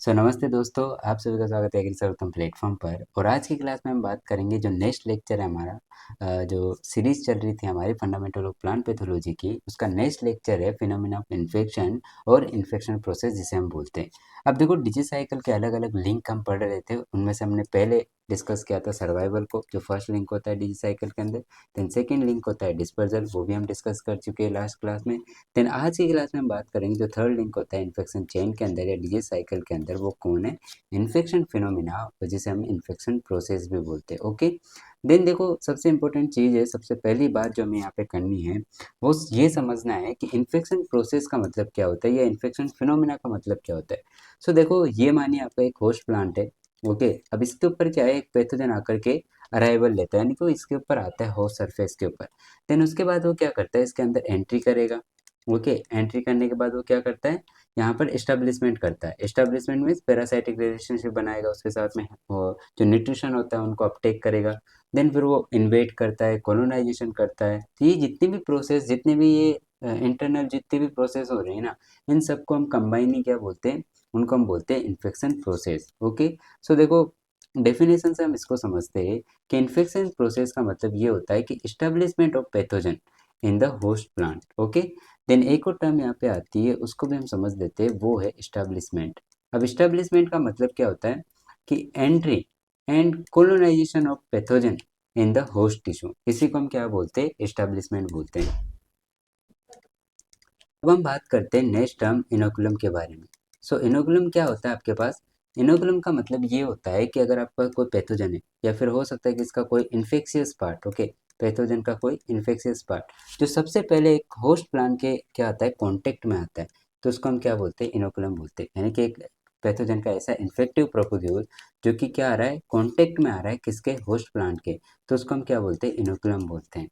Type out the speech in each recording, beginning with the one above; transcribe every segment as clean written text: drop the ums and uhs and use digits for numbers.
नमस्ते दोस्तों, आप सभी का स्वागत है एग्री सर्वोत्तम प्लेटफॉर्म पर। और आज की क्लास में हम बात करेंगे जो नेक्स्ट लेक्चर है हमारा, जो सीरीज चल रही थी हमारी फंडामेंटल ऑफ प्लांट पैथोलॉजी की, उसका नेक्स्ट लेक्चर है फिनोमेना ऑफ इन्फेक्शन और इन्फेक्शन प्रोसेस जिसे हम बोलते हैं। अब देखो, डिजीज साइकिल के अलग अलग लिंक हम पढ़ रहे थे, उनमें से हमने पहले डिस्कस किया था सर्वाइवल को, जो फर्स्ट लिंक होता है डिजीज साइकिल के अंदर। देन सेकेंड लिंक होता है डिस्पर्जल, वो भी हम डिस्कस कर चुके हैं लास्ट क्लास में। देन आज की क्लास में हम बात करेंगे जो थर्ड लिंक होता है इन्फेक्शन चेन के अंदर या डिजीज साइकिल के अंदर, वो कौन है? इन्फेक्शन फिनोमिना, जिसे हम इन्फेक्शन प्रोसेस भी बोलते हैं। ओके, देन देखो, सबसे इंपॉर्टेंट चीज़ है, सबसे पहली बात जो हमें यहाँ पे करनी है वो ये समझना है कि इन्फेक्शन प्रोसेस का मतलब क्या होता है या इन्फेक्शन फिनोमिना का मतलब क्या होता है। देखो, ये मानिए आपका एक होस्ट प्लांट है। ओके, अब इसके ऊपर क्या है, एक पैथोजन आकर के अराइवल लेता है, यानी कि वो इसके ऊपर आता है होस्ट सरफेस के ऊपर। देन उसके बाद वो क्या करता है, इसके अंदर एंट्री करेगा। ओके, एंट्री करने के बाद वो क्या करता है, यहाँ पर एस्टेब्लिशमेंट करता है। एस्टेब्लिशमेंट मीन्स पैरासाइटिक रिलेशनशिप बनाएगा उसके साथ में, और जो न्यूट्रिशन होता है उनको अपटेक करेगा। देन फिर वो इन्वेट करता है, कॉलोनाइजेशन करता है। तो ये जितनी भी प्रोसेस, जितने भी ये इंटरनल जितनी भी प्रोसेस हो रही है ना, इन सबको हम कंबाइन ही क्या बोलते हैं, उनको हम बोलते हैं इन्फेक्शन प्रोसेस। ओके, देखो, डेफिनेशन से हम इसको समझते हैं कि इन्फेक्शन प्रोसेस का मतलब ये होता है कि establishment of pathogen in the host plant. Okay, then एक और टर्म यहाँ पे आती है, उसको भी हम समझ लेते हैं, वो है इस्टेब्लिशमेंट। अब इस्टेब्लिशमेंट का मतलब क्या होता है कि entry and colonization of pathogen in the host tissue, इसी को हम क्या बोलते हैं, इस्टेब्लिशमेंट बोलते हैं। अब हम बात करते हैं नेक्स्ट टर्म इनोकुलम के बारे में। इनोकुलम क्या होता है आपके पास? इनोकुलम का मतलब ये होता है कि अगर आपका कोई पैथोजन है, या फिर हो सकता है कि इसका कोई इन्फेक्शियस पार्ट, ओके, पैथोजन का कोई इन्फेक्शियस पार्ट जो सबसे पहले एक होस्ट प्लांट के क्या आता है, कांटेक्ट में आता है, तो उसको हम क्या बोलते हैं, इनोकुलम बोलते हैं। यानी कि एक पैथोजन का ऐसा इन्फेक्टिव प्रोपोग्यूल जो कि क्या आ रहा है, कांटेक्ट में आ रहा है किसके, होस्ट प्लांट के, तो उसको हम क्या बोलते हैं, इनोकुलम बोलते हैं।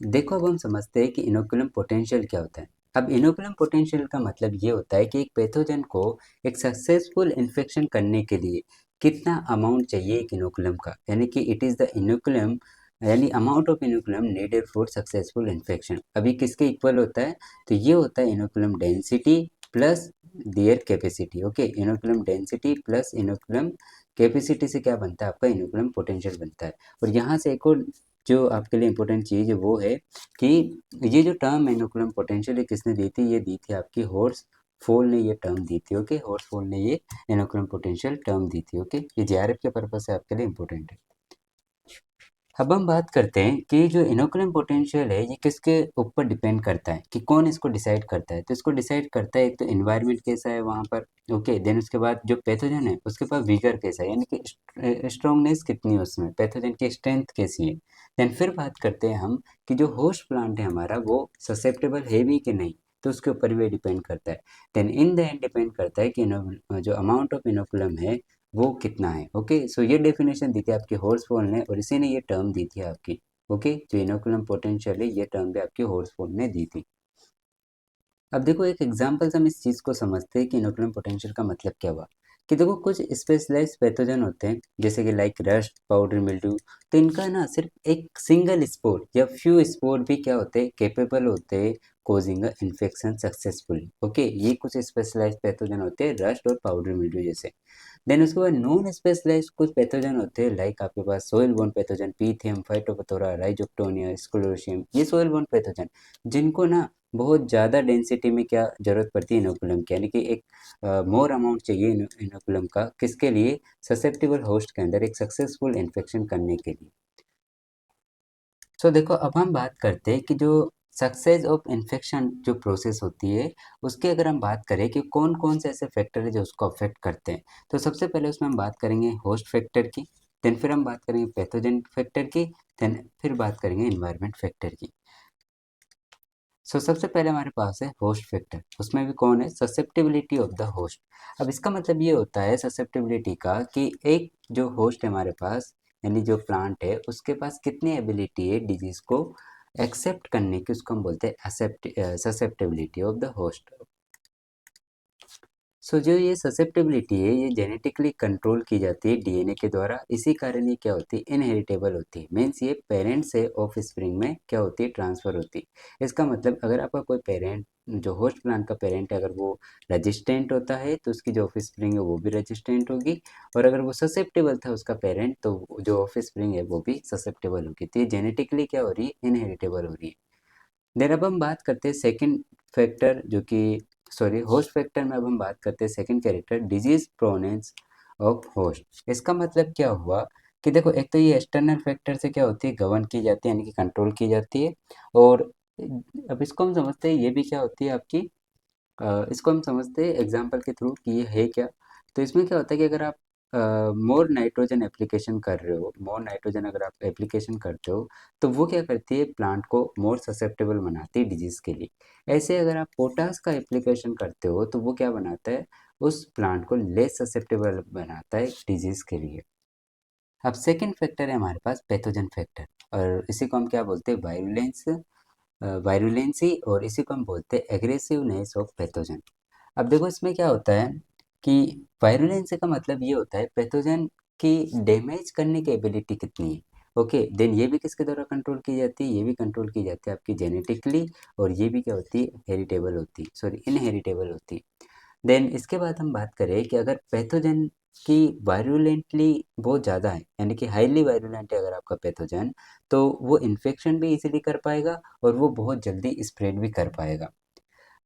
देखो, अब हम समझते हैं कि इनोकुलम पोटेंशियल क्या होता है। अब इनोकुलम पोटेंशियल का मतलब ये होता है कि एक पैथोजन को एक सक्सेसफुल इन्फेक्शन करने के लिए कितना अमाउंट चाहिए एक इनोकुलम का, यानी कि इट इज़ द इनोकुलम, यानी amount of inoculum needed for successful infection. अभी किसके इक्वल होता है, तो ये होता है inoculum density plus their capacity. Okay, inoculum density plus inoculum capacity से क्या बनता है, आपका इनोकुलम पोटेंशियल बनता है। और यहाँ से एक और जो आपके लिए इम्पोर्टेंट चीज़ है वो है कि ये जो टर्म इनोकुलम पोटेंशियल है किसने दी थी, ये दी थी आपकी हॉर्स फोल ने ये टर्म दी थी। ओके, हॉर्स फोल ने ये इनोकुलम पोटेंशियल टर्म दी थी। ओके, ये जेआरएफ के पर्पज से आपके लिए इम्पोर्टेंट है। अब हम बात करते हैं कि जो इनोकुलम पोटेंशियल है ये किसके ऊपर डिपेंड करता है, कि कौन इसको डिसाइड करता है। तो इसको डिसाइड करता है एक तो इन्वायरमेंट कैसा है वहाँ पर। ओके, देन उसके बाद जो पैथोजन है उसके पास विगर कैसा है, यानी कि स्ट्रॉन्गनेस कितनी है उसमें, पैथोजन की स्ट्रेंथ कैसी है। देन फिर बात करते हैं हम कि जो होस्ट प्लांट है हमारा वो ससेप्टेबल है भी कि नहीं, तो उसके ऊपर भी डिपेंड करता है। Then in the end depend करता है कि जो अमाउंट ऑफ इनोकुलम है वो कितना है। ओके, ये डेफिनेशन दी थी आपकी हॉर्सफोल ने, और इसी ने ये टर्म दी थी आपकी। ओके, जो इनोकुलम पोटेंशियल है ये टर्म भी आपकी हॉर्सफोल ने दी थी। अब देखो, एक एग्जांपल से हम इस चीज़ को समझते हैं कि इनोकुलम पोटेंशियल का मतलब क्या हुआ। कि देखो, कुछ स्पेशलाइज्ड पैथोजन होते हैं जैसे कि लाइक रस्ट, पाउडर मिल्ड्यू, तो इनका ना सिर्फ एक सिंगल स्पोर या फ्यू स्पोर भी क्या होते हैं, केपेबल होते हैं कोजिंग इन्फेक्शन सक्सेसफुली। ओके, ये कुछ स्पेशलाइज्ड पैथोजन होते हैं रस्ट और पाउडर मिल्ड्यू जैसे। देन उसके बाद नॉन स्पेशलाइज्ड कुछ पैथोजन होते हैं, लाइक आपके पास soil borne pathogen, Pythium, Phytophthora, Rhizoctonia, Sclerotium, ये सोइल बोर्न पैथोजन जिनको ना बहुत ज़्यादा डेंसिटी में क्या ज़रूरत पड़ती है इनोकुलम की, यानी कि एक मोर अमाउंट चाहिए इनोकुलम का, किसके लिए, ससेप्टेबल होस्ट के अंदर एक सक्सेसफुल इन्फेक्शन करने के लिए। देखो, अब हम बात करते हैं कि जो सक्सेस ऑफ इन्फेक्शन जो प्रोसेस होती है उसकी अगर हम बात करें कि कौन कौन से ऐसे फैक्टर है जो उसको अफेक्ट करते हैं, तो सबसे पहले उसमें हम बात करेंगे होस्ट फैक्टर की। देन फिर हम बात करेंगे पैथोजन फैक्टर की। देन फिर बात करेंगे इन्वायरमेंट फैक्टर की। सबसे पहले हमारे पास है होस्ट फैक्टर, उसमें भी कौन है, ससेप्टेबिलिटी ऑफ द होस्ट। अब इसका मतलब ये होता है ससेप्टेबिलिटी का कि एक जो होस्ट है हमारे पास, यानी जो प्लांट है उसके पास कितनी एबिलिटी है डिजीज को एक्सेप्ट करने की, उसको हम बोलते हैं ससेप्टेबिलिटी ऑफ द होस्ट। सो जो ये ससेप्टेबिलिटी है ये जेनेटिकली कंट्रोल की जाती है डीएनए के द्वारा। इसी कारण ये क्या होती है, इनहेरिटेबल होती है। मीन्स ये पेरेंट से ऑफ स्प्रिंग में क्या होती है, ट्रांसफ़र होती है। इसका मतलब अगर आपका कोई पेरेंट, जो होस्ट प्लांट का पेरेंट है, अगर वो रजिस्टेंट होता है तो उसकी जो ऑफ स्प्रिंग है वो भी रजिस्टेंट होगी। और अगर वो ससेप्टेबल था उसका पेरेंट, तो जो ऑफ स्प्रिंग है वो भी ससेप्टेबल होगी। तो ये जेनेटिकली क्या हो रही है, इनहेरिटेबल हो रही है। देन अब हम बात करते हैं सेकंड फैक्टर, जो कि सॉरी होस्ट फैक्टर में अब हम बात करते हैं second character, disease proneness of host. इसका मतलब क्या हुआ कि देखो, एक तो ये एक्सटर्नल फैक्टर से क्या होती है, गवर्न की जाती है, यानी कि कंट्रोल की जाती है। और अब इसको हम समझते हैं ये भी क्या होती है आपकी, इसको हम समझते हैं एग्जाम्पल के थ्रू कि ये है क्या। तो इसमें क्या होता है कि अगर आप मोर नाइट्रोजन एप्लीकेशन कर रहे हो, मोर नाइट्रोजन अगर आप एप्लीकेशन करते हो, तो वो क्या करती है, प्लांट को मोर ससेप्टेबल बनाती है डिजीज़ के लिए। ऐसे अगर आप पोटास का एप्लीकेशन करते हो तो वो क्या बनाता है, उस प्लांट को लेस ससेप्टेबल बनाता है डिजीज़ के लिए। अब सेकंड फैक्टर है हमारे पास पैथोजन फैक्टर, और इसी को हम क्या बोलते हैं, वायरुलेंसी, और इसी को हम बोलते हैं एग्रेसिवनेस ऑफ पैथोजन। अब देखो इसमें क्या होता है कि वायरुलेंस का मतलब ये होता है पैथोजन की डैमेज करने की एबिलिटी कितनी है। ओके, देन ये भी किसके द्वारा कंट्रोल की जाती है, ये भी कंट्रोल की जाती है आपकी जेनेटिकली। और ये भी क्या होती है, हेरिटेबल होती है, सॉरी इनहेरिटेबल होती है। देन इसके बाद हम बात करें कि अगर पैथोजन की वायरुलेंटली बहुत ज़्यादा है, यानी कि हाईली वायरुलेंट है अगर आपका पैथोजन, तो वो इन्फेक्शन भी इजीली कर पाएगा और वो बहुत जल्दी स्प्रेड भी कर पाएगा।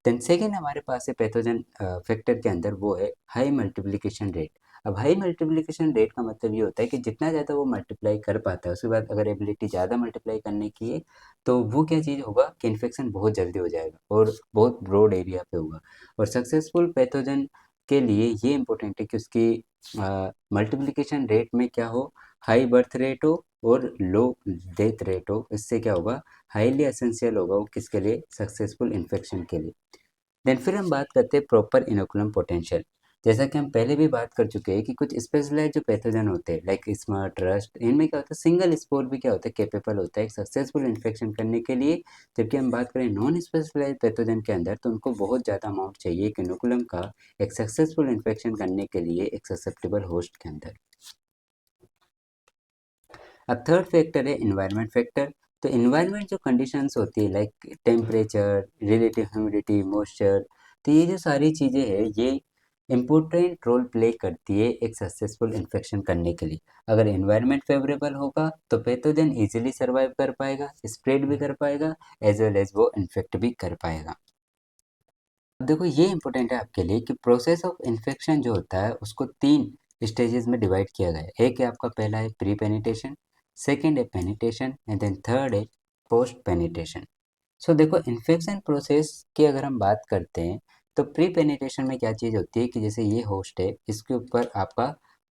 देन सेकेंड हमारे पास है पैथोजन फैक्टर के अंदर, वो है हाई मल्टीप्लिकेशन रेट। अब हाई मल्टीप्लिकेशन रेट का मतलब ये होता है कि जितना ज़्यादा वो मल्टीप्लाई कर पाता है, उसके बाद अगर एबिलिटी ज़्यादा मल्टीप्लाई करने की है, तो वो क्या चीज़ होगा कि इन्फेक्शन बहुत जल्दी हो जाएगा और बहुत ब्रॉड एरिया पे होगा। और सक्सेसफुल पैथोजन के लिए ये इंपॉर्टेंट है कि उसकी मल्टीप्लिकेशन रेट में क्या हो, हाई बर्थ रेट हो और लो डेथ रेट हो। इससे क्या होगा, हाईली एसेंशियल होगा वो किसके लिए, सक्सेसफुल इन्फेक्शन के लिए। देन फिर हम बात करते हैं प्रॉपर इनोकुलम पोटेंशियल। जैसा कि हम पहले भी बात कर चुके हैं कि कुछ स्पेशलाइज जो पैथोजन होते हैं लाइक स्मार्ट, रस्ट, इनमें क्या होता है, सिंगल स्पोर भी क्या होता है, कैपेबल होता है एक सक्सेसफुल इन्फेक्शन करने के लिए। जबकि हम बात करें नॉन स्पेशलाइज पैथोजन के अंदर, तो उनको बहुत ज़्यादा अमाउंट चाहिए एक इनोकुलम का एक सक्सेसफुल इन्फेक्शन करने के लिए एक ससेप्टेबल होस्ट के अंदर। अब थर्ड फैक्टर है इन्वायरमेंट फैक्टर। तो इन्वायरमेंट जो कंडीशंस होती है like temperature, relative humidity, moisture, तो ये जो सारी चीज़ें हैं ये इम्पोर्टेंट रोल प्ले करती है एक सक्सेसफुल इन्फेक्शन करने के लिए। अगर इन्वायरमेंट फेवरेबल होगा तो पैथोजन इजीली सर्वाइव कर पाएगा, स्प्रेड भी कर पाएगा, एज वेल एज वो इन्फेक्ट भी कर पाएगा। अब देखो ये इंपॉर्टेंट है आपके लिए कि प्रोसेस ऑफ इन्फेक्शन जो होता है उसको तीन स्टेजेस में डिवाइड किया गया है। एक है आपका, पहला है प्री पेनिटेशन, सेकेंड है पेनिटेशन, एंड देन थर्ड है पोस्ट पेनिटेशन। सो देखो इन्फेक्शन प्रोसेस की अगर हम बात करते हैं, तो प्री पेनिटेशन में क्या चीज़ होती है कि जैसे ये होस्ट है, इसके ऊपर आपका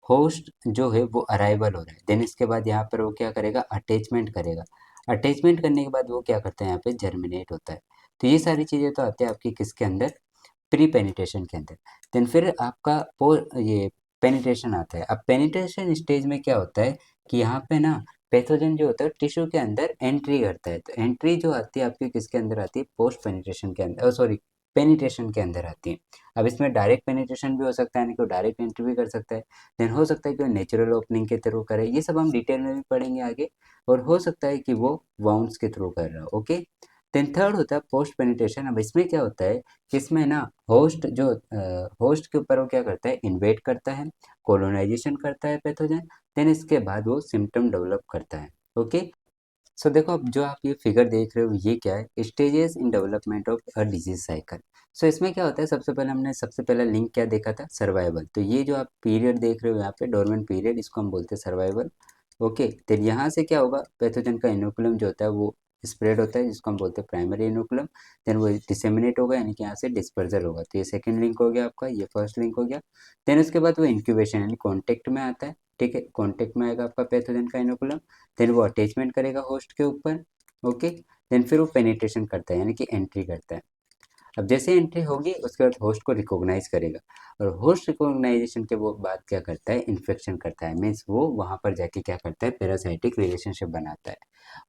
होस्ट जो है वो अराइवल हो रहा है। देन इसके बाद यहाँ पर वो क्या करेगा, अटैचमेंट करेगा। अटैचमेंट करने के बाद वो क्या करता है, यहाँ पे जर्मिनेट होता है। तो ये सारी चीज़ें तो आती है आपकी किसके अंदर, प्री पेनिट्रेशन के अंदर। देन फिर आपका ये पेनिट्रेशन आता है। अब पेनिट्रेशन स्टेज में क्या होता है कि यहाँ पे ना पैथोजन जो होता है टिश्यू के अंदर एंट्री करता है। तो एंट्री जो आती है आपकी किसके अंदर आती है, पोस्ट पेनिट्रेशन के अंदर, सॉरी पेनिट्रेशन के अंदर आती है। अब इसमें डायरेक्ट पेनिट्रेशन भी हो सकता है, यानी कि डायरेक्ट एंट्री भी कर सकता है। देन हो सकता है कि वो नेचुरल ओपनिंग के थ्रू करे, ये सब हम डिटेल में भी पढ़ेंगे आगे। और हो सकता है कि वो वाउंड्स के थ्रू कर रहा हो। ओके, देन थर्ड होता है पोस्ट पेनिट्रेशन। अब इसमें क्या होता है कि इसमें ना होस्ट के ऊपर वो क्या करता है, इन्वेट करता है, कोलोनाइजेशन करता है पैथोजन। देन इसके बाद वो सिम्टम डेवलप करता है। ओके, सो देखो अब जो आप ये फिगर देख रहे हो ये क्या है, stages in development of a disease cycle. So इसमें क्या होता है, सबसे पहले हमने सबसे पहला लिंक क्या देखा था, सर्वाइवल। तो ये जो आप पीरियड देख रहे हो यहाँ पे, डोरमेंट पीरियड, इसको हम बोलते हैं सर्वाइवल। ओके, तो यहाँ से क्या होगा, पैथोजन का इनोकुलम जो होता है वो स्प्रेड होता है, जिसको हम बोलते हैं प्राइमरी इनोकुलम। देन वो डिसेमिनेट होगा, यानी कि यहाँ से डिस्पर्जल होगा। तो ये सेकंड लिंक हो गया आपका, ये फर्स्ट लिंक हो गया। देन उसके बाद वो इंक्यूबेशन यानी कॉन्टेक्ट में आता है। ठीक है, कॉन्टेक्ट में आएगा आपका पैथोजन का इनोकुलम। देन वो अटैचमेंट करेगा होस्ट के ऊपर। ओके, देन फिर वो पेनिट्रेशन करता है, यानी कि एंट्री करता है। अब जैसे एंट्री होगी उसके बाद होस्ट को रिकॉग्नाइज करेगा, और होस्ट रिकॉग्नाइजेशन के वो बाद क्या करता है, इन्फेक्शन करता है, मीन्स वो वहाँ पर जाके क्या करता है, पैरासाइटिक रिलेशनशिप बनाता है,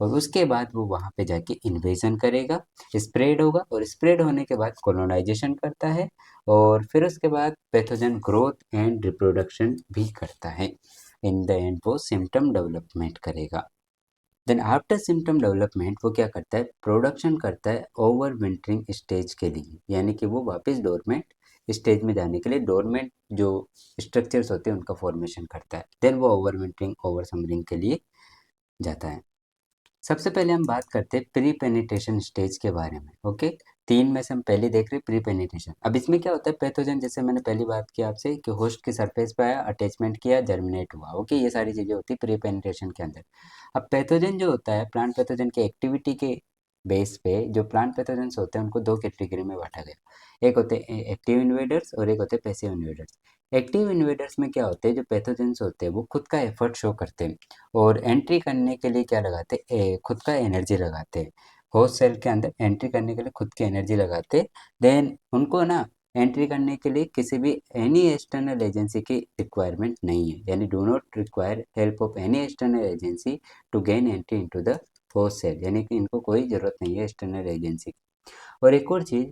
और उसके बाद वो वहाँ पे जाके इन्वेजन करेगा, स्प्रेड होगा, और स्प्रेड होने के बाद कॉलोनाइजेशन करता है, और फिर उसके बाद पैथोजन ग्रोथ एंड रिप्रोडक्शन भी करता है। इन द एंड वो सिम्टम डेवलपमेंट करेगा। देन आफ्टर सिम्टम डेवलपमेंट वो क्या करता है, प्रोडक्शन करता है ओवर विंटरिंग स्टेज के लिए, यानी कि वो वापस डोरमेंट स्टेज में जाने के लिए डोरमेंट जो स्ट्रक्चर्स होते हैं उनका फॉर्मेशन करता है, देन वो ओवर विंटरिंग ओवर समरिंग के लिए जाता है। सबसे पहले हम बात करते हैं प्री पेनिट्रेशन स्टेज के बारे में। ओके, तीन में से हम पहले देख रहे हैं प्री पेनिट्रेशन। अब इसमें क्या होता है, पैथोजन जैसे मैंने पहली बात की आपसे कि होस्ट के सरफेस पे आया, अटैचमेंट किया, जर्मिनेट हुआ। ओके, ये सारी चीज़ें होती है प्री पेनिट्रेशन के अंदर। अब पैथोजन जो होता है, प्लांट पैथोजन की एक्टिविटी के बेस पे जो प्लांट पैथोजन्स होते हैं उनको दो कैटेगरी में बांटा गया। एक होते हैं एक्टिव इन्वेडर्स और एक होते हैं पैसिव इन्वेडर्स। एक्टिव इन्वेडर्स में क्या होते हैं, जो पैथोजन्स होते हैं वो खुद का एफर्ट शो करते हैं और एंट्री करने के लिए क्या लगाते हैं, खुद का एनर्जी लगाते हैं। होस्ट सेल के अंदर एंट्री करने के लिए खुद की एनर्जी लगाते हैं। देन उनको ना एंट्री करने के लिए किसी भी एनी एक्सटर्नल एजेंसी की रिक्वायरमेंट नहीं है, यानी do not require help of any external agency to gain entry into the host cell, यानी कि इनको कोई ज़रूरत नहीं है एक्सटर्नल एजेंसी की। और एक और चीज़,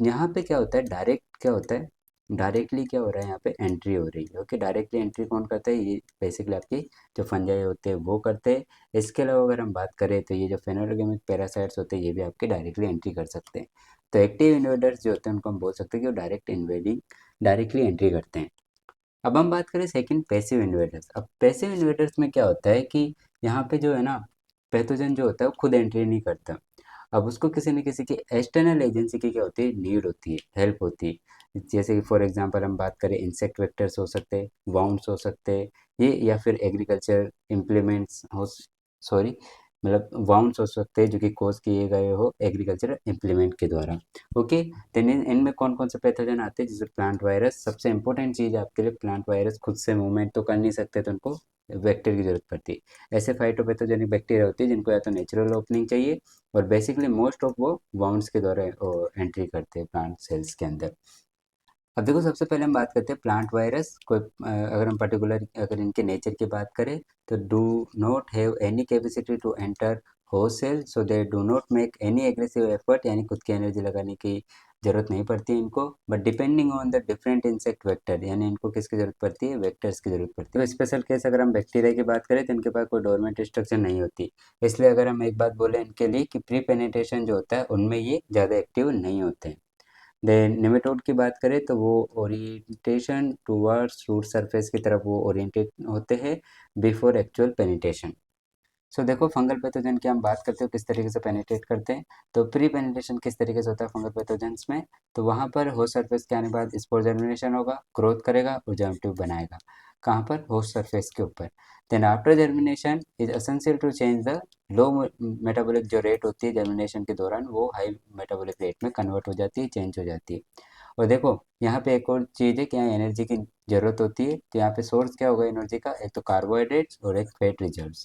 यहाँ पे क्या होता है, डायरेक्ट क्या होता है, डायरेक्टली क्या हो रहा है, यहाँ पे एंट्री हो रही है। ओके, डायरेक्टली एंट्री कौन करता है, ये बेसिकली आपकी जो फंजाई होते हैं वो करते हैं। इसके अलावा अगर हम बात करें तो ये जो फेनोलॉगेमिक पैरासाइट्स होते हैं ये भी आपके डायरेक्टली एंट्री कर सकते हैं। तो एक्टिव इन्वेडर्स जो होते हैं उनको हम बोल सकते हैं कि वो डायरेक्ट इन्वेडिंग डायरेक्टली एंट्री करते हैं। अब हम बात करें सेकंड पैसिव इन्वेडर्स। अब पैसिव इन्वेडर्स में क्या होता है कि यहाँ पे जो है ना, पैथोजन जो होता है वो खुद एंट्री नहीं करता। अब उसको किसी न किसी की एक्सटर्नल एजेंसी की क्या होती है, नीड होती है, हेल्प होती है। जैसे कि फॉर एग्जांपल हम बात करें, इंसेक्ट वेक्टर्स हो सकते हैं, वाउंड्स हो सकते हैं ये, या फिर एग्रीकल्चर इम्प्लीमेंट्स हो, सॉरी, मतलब वाउंड्स हो सकते हैं जो कि कॉज किए गए हो एग्रीकल्चर इम्प्लीमेंट के द्वारा। ओके, देन इनमें कौन कौन से पैथोजन आते हैं, जैसे प्लांट वायरस। सबसे इंपॉर्टेंट चीज़ आपके लिए, प्लांट वायरस खुद से मूवमेंट तो कर नहीं सकते, तो उनको वेक्टर की जरूरत पड़ती है। ऐसे फाइटोपैथोजेनिक बैक्टीरिया होती है जिनको या तो नेचुरल ओपनिंग चाहिए, और बेसिकली मोस्ट ऑफ वो वाउंड्स के द्वारा एंट्री करते हैं प्लांट सेल्स के अंदर। अब देखो, सबसे पहले हम बात करते हैं प्लांट वायरस। कोई अगर हम पर्टिकुलर अगर इनके नेचर की बात करें तो do not have any capacity to enter host cell, so they do not make any aggressive effort, यानी खुद की एनर्जी लगाने की जरूरत नहीं पड़ती है इनको। But depending on the different insect vector, यानी इनको किसकी जरूरत पड़ती है, वेक्टर्स की जरूरत पड़ती है। तो स्पेशल केस अगर हम बैक्टीरिया की बात करें तो इनके पास कोई डोरमेंट स्ट्रक्चर नहीं होती, इसलिए अगर हम एक बात बोले इनके लिए कि प्री पेनिट्रेशन जो होता है उनमें ये ज़्यादा एक्टिव नहीं होते हैं। देन नेमेटोड की बात करें तो वो ओरिएंटेशन टुवर्ड्स रूट सरफेस की तरफ वो ओरिएंटेड होते हैं बिफोर एक्चुअल पेनिट्रेशन। सो देखो, फंगल पैथोजन की हम बात करते हो किस तरीके से पेनिट्रेट करते हैं, तो प्री पेनिट्रेशन किस तरीके से होता है फंगल पैथोजेंस में, तो वहाँ पर होस्ट सरफेस के आने के बाद स्पोर जर्मिनेशन होगा, ग्रोथ करेगा और जर्म ट्यूब बनाएगा। कहाँ पर, होस्ट सरफेस के ऊपर। Then after germination is essential to change the low metabolic जो रेट होती है जर्मिनेशन के दौरान, वो हाई मेटाबॉलिक रेट में कन्वर्ट हो जाती है, चेंज हो जाती है। और देखो, यहाँ पे एक और चीज़ है कि यहाँ एनर्जी की ज़रूरत होती है, तो यहाँ पे सोर्स क्या होगा एनर्जी का, एक तो कार्बोहाइड्रेट्स और एक फैट रिजर्व्स।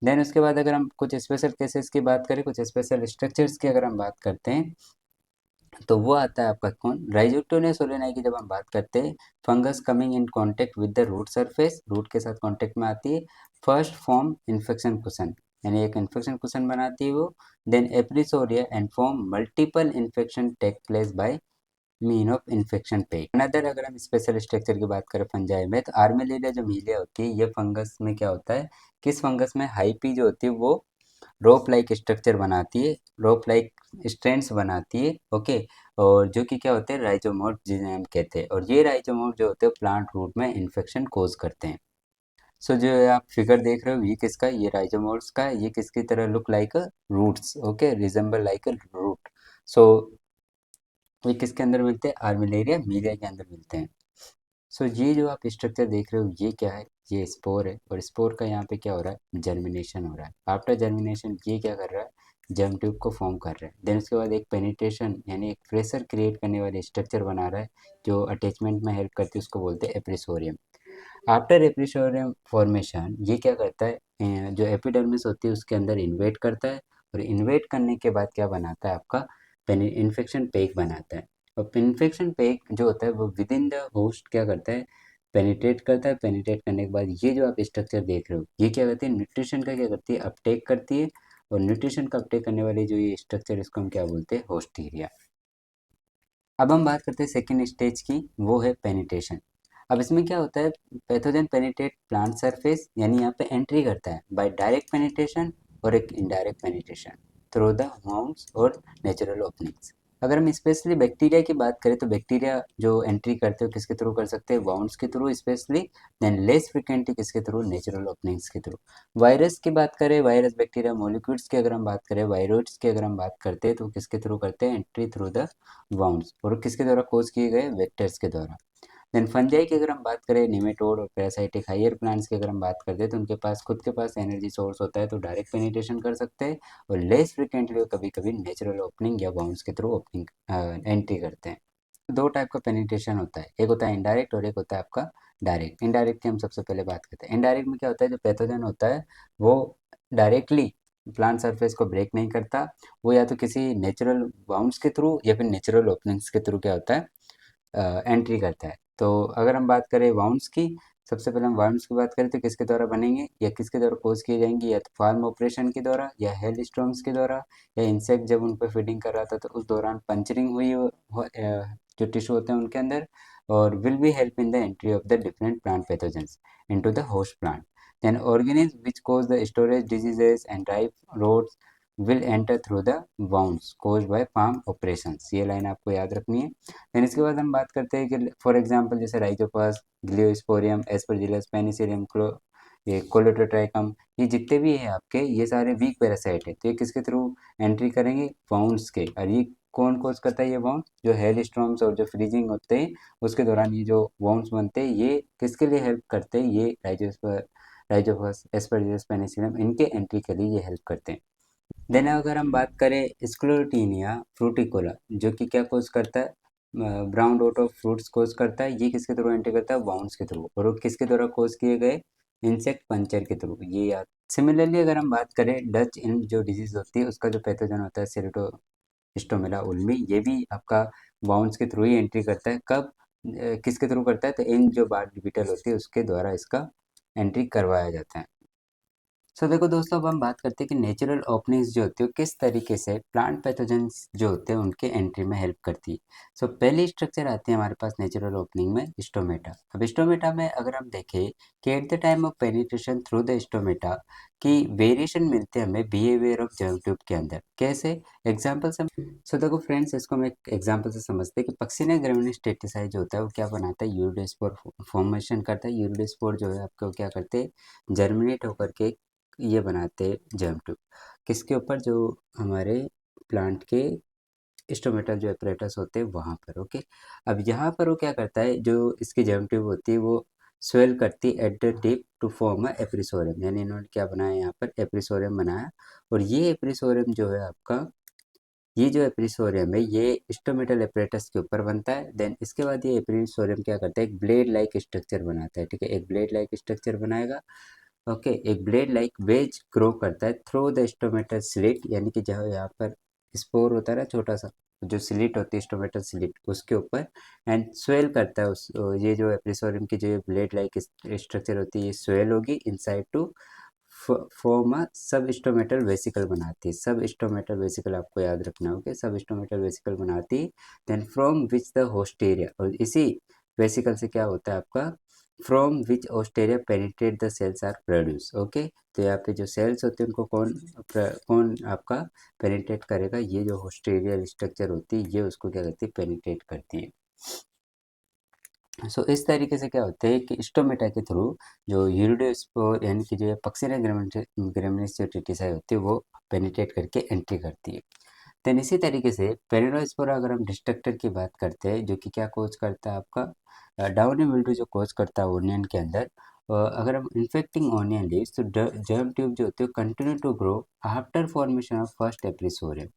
देन उसके बाद अगर हम कुछ स्पेशल केसेस की बात करें, कुछ स्पेशल स्ट्रक्चर्स की अगर हम बात करते हैं, तो वो आता है आपका कौन, राइजोक्टोनिया सोलेनाई की जब हम बात करते हैं, fungus coming in contact with the root surface, root के साथ कांटेक्ट में आती है, फर्स्ट फॉर्म इन्फेक्शन कुशन, यानी एक इन्फेक्शन कुशन बनाती है वो। Then appressoria and form multiple infection take place by mean of infection peg. Another अगर हम स्पेशल स्ट्रक्चर की बात करें फंजाई में, तो आर्मिलेरिया जो मीलिया होती है, ये फंगस में क्या होता है, किस फंगस में, हाइपी जो होती है वो रोप लाइक स्ट्रक्चर बनाती है, रोप लाइक स्ट्रैंड्स बनाती है। ओके, और जो कि क्या होते हैं, राइजोमोट जिन्हें हम कहते हैं, और ये राइजोमोट जो होते हैं प्लांट रूट में इन्फेक्शन कोज करते हैं। सो जो आप फिगर देख रहे हो ये किसका है? ये राइजोमोट्स का है। ये किसकी तरह look like roots, okay, resemble like root. So ये किसके अंदर मिलते हैं, आर्मिलेरिया मीलिया के अंदर मिलते हैं। सो ये जो आप स्ट्रक्चर देख रहे हो ये क्या है, ये स्पोर है, और स्पोर का यहाँ पे क्या हो रहा है, जर्मिनेशन हो रहा है। आफ्टर जर्मिनेशन ये क्या कर रहा है, जर्म ट्यूब को फॉर्म कर रहा है। देन उसके बाद एक पेनिट्रेशन यानी एक प्रेशर क्रिएट करने वाले स्ट्रक्चर बना रहा है जो अटैचमेंट में हेल्प करती है, उसको बोलते हैं एप्रिसोरियम। आफ्टर एप्रिसोरियम फॉर्मेशन ये क्या करता है, जो एपिडर्मिस होती है उसके अंदर इन्वेट करता है, और इन्वेट करने के बाद क्या बनाता है आपका इन्फेक्शन पेग बनाता है। और इन्फेक्शन पेग जो होता है वो विद इन द होस्ट क्या करता है, पेनिट्रेट करता है। पेनिट्रेट करने के बाद ये जो आप स्ट्रक्चर देख रहे हो ये क्या करती है, न्यूट्रिशन का क्या करती है, अपटेक करती है। और न्यूट्रिशन का अपटेक करने वाली जो ये स्ट्रक्चर इसको हम क्या बोलते हैं, होस्ट एरिया। अब हम बात करते हैं सेकेंड स्टेज की, वो है पेनिट्रेशन। अब इसमें क्या होता है, पैथोजन पेनिट्रेट प्लांट सरफेस, यानी यहाँ पे एंट्री करता है बाय डायरेक्ट पेनिट्रेशन और एक indirect penetration through the wounds और नेचुरल ओपनिंग्स। अगर हम स्पेशली बैक्टीरिया की बात करें तो बैक्टीरिया जो एंट्री करते हो किसके थ्रू कर सकते हैं, वाउंड्स के through specially, than less frequently किसके थ्रू, नेचुरल ओपनिंग्स के थ्रू। वायरस की बात करें, वायरस बैक्टीरिया मॉलिक्यूल्स की अगर हम बात करें, वायरोइड्स की अगर हम बात करते हैं तो किसके थ्रू करते हैं, एंट्री थ्रू द वाउंड्स, और किसके द्वारा कोज किए गए, वेक्टर्स के द्वारा। देन फंजाई की अगर हम बात करें, निमेटोड और पैरासाइटिक हायर प्लांट्स की अगर हम बात करते हैं तो उनके पास खुद के पास एनर्जी सोर्स होता है तो डायरेक्ट पेनिट्रेशन कर सकते हैं, और लेस फ्रिक्वेंटली कभी कभी नेचुरल ओपनिंग या बाउंड्स के थ्रू ओपनिंग एंट्री करते हैं। दो टाइप का पेनिट्रेशन होता है, एक होता है इनडायरेक्ट और एक होता है आपका डायरेक्ट। इनडायरेक्ट की हम सबसे पहले बात करते हैं। इनडायरेक्ट में क्या होता है, जो पैथोजन होता है वो डायरेक्टली प्लांट सरफेस को ब्रेक नहीं करता, वो या तो किसी नेचुरल बाउंड्स के थ्रू या फिर नेचुरल ओपनिंग्स के थ्रू क्या होता है, एंट्री करता है। तो अगर हम बात करें वाउंड्स की, सबसे पहले हम वाउंड्स की बात करें तो किसके द्वारा बनेंगे या किसके द्वारा कोज किए जाएंगे, या तो फार्म ऑपरेशन के द्वारा या हेल स्टॉर्म्स के द्वारा, या इंसेक्ट जब उन पर फीडिंग कर रहा था तो उस दौरान पंचरिंग हुई जो टिश्यू होते हैं उनके अंदर, और will be help in the entry of the different plant pathogens into the host plant. Then organism which cause the storage diseases and dry rots will enter through the wounds caused by farm operations. ये line आपको याद रखनी है। Then इसके बाद हम बात करते हैं कि फॉर एग्जांपल जैसे राइजोपस, ग्लियोस्पोरियम, एस्परजिलस, पेनिसिलियम, ये कोलेटोट्राइकम, ये जितने भी हैं आपके, ये सारे वीक पैरासाइट है। तो ये किसके थ्रू एंट्री करेंगे, वाउंड्स के। और ये कौन कोज करता है, ये वाउंड जो हेल स्टॉर्म्स और जो फ्रीजिंग होते हैं उसके दौरान ये जो वाउंड्स बनते हैं ये किसके लिए हेल्प करते हैं, ये राइजोपस, एस्परजिलस, पेनिसिलियम, इनके एंट्री के लिए ये हेल्प करते हैं। देन अगर हम बात करें स्क्लेरोटिनिया फ्रूटिकोला, जो कि क्या कोज करता है, ब्राउन रोट ऑफ फ्रूट्स कोज करता है, ये किसके थ्रू एंट्री करता है, बाउंड्स के थ्रू, और वो किसके द्वारा कोज किए गए, इंसेक्ट पंचर के थ्रू, ये याद। सिमिलरली अगर हम बात करें डच इन जो डिजीज होती है उसका जो पैथोजन होता है सेरोटोस्टोमेला उल्मी, ये भी आपका बाउंड्स के थ्रू ही एंट्री करता है। कब किसके थ्रू करता है, तो इन जो बार्ड बीटल होती है उसके द्वारा इसका एंट्री करवाया जाता है। सो देखो दोस्तों, अब हम बात करते हैं कि नेचुरल ओपनिंग्स जो होती है वो किस तरीके से प्लांट पैथोजेंस जो होते हैं उनके एंट्री में हेल्प करती है। सो पहली स्ट्रक्चर आती है हमारे पास नेचुरल ओपनिंग में, स्टोमेटा। अब स्टोमेटा में अगर हम देखें कि at the time of penetration through the stomata की वेरिएशन मिलते हैं हमें बिहेवियर ऑफ जर्म ट्यूब के अंदर। कैसे, एग्जाम्पल से। सो देखो फ्रेंड्स, इसको हम एक एग्जाम्पल से समझते हैं कि पक्सिना ग्रेमिनेस टेट्रिसाई जो होता है वो क्या बनाता है, यूरिडोस्पोर फॉर्मेशन करता है। यूरिडोस्पोर जो है आपको क्या करते हैं, जर्मिनेट होकर के ये बनाते जर्म ट्यूब किसके ऊपर, जो हमारे प्लांट के स्टोमेटल जो एपरेटस होते हैं वहाँ पर। ओके, अब यहाँ पर वो क्या करता है, जो इसकी जर्म ट्यूब होती है वो स्वेल करती है at the tip to form a appressorium, यानी इन्होंने क्या बनाया यहाँ पर, एप्रिसोरियम बनाया। और ये एप्रिसोरियम जो है आपका, ये जो एप्रिसोरियम है ये स्टोमेटल एपरेटस के ऊपर बनता है। देन इसके बाद ये एप्रिसोरियम क्या करता है, एक ब्लेड लाइक स्ट्रक्चर बनाता है। ठीक है, एक ब्लेड लाइक स्ट्रक्चर बनाएगा। ओके, एक ब्लेड लाइक वेज ग्रो करता है थ्रू द स्टोमेटल स्लिट, यानी कि जहाँ यहाँ पर स्पोर होता है ना छोटा सा, जो स्लिट होती है स्टोमेटल स्लिट उसके ऊपर, एंड स्वेल करता है उस, ये जो एप्रिसोरियम की जो ब्लेड लाइक स्ट्रक्चर होती है ये स्वेल होगी इनसाइड टू फॉर्म अ सब स्टोमेटल वेसिकल बनाती है। सब स्टोमेटल वेसिकल आपको याद रखना होगा, सब स्टोमेटल वेसिकल बनाती है। Then from which the haustoria, और इसी वेसिकल से क्या होता है आपका, from which haustoria penetrate the cells are produce. Okay, तो यहाँ पे जो सेल्स होते हैं उनको कौन आपका पेनिट्रेट करेगा, ये जो होस्टेरियल स्ट्रक्चर होती है ये उसको क्या करती है, पेनिट्रेट करती है। सो इस तरीके से क्या होता है कि स्टोमेटा के थ्रू जो यूरिडोस्पोर यानी कि जो पक्सिना ग्रेमिनिस जो टिटिसाई होती है वो पेनिट्रेट करके एंट्री करती है। देन इसी तरीके से पेरिनोस्पोरा अगर हम डिस्ट्रक्टर की बात करते हैं, जो कि क्या कोज करता है आपका, डाउनी मिल्ड्यू जो कोज करता है ओनियन के अंदर। अगर हम इन्फेक्टिंग ओनियन लीव्स तो जर्म ट्यूब जो होती है continue to grow after formation of first appressorium.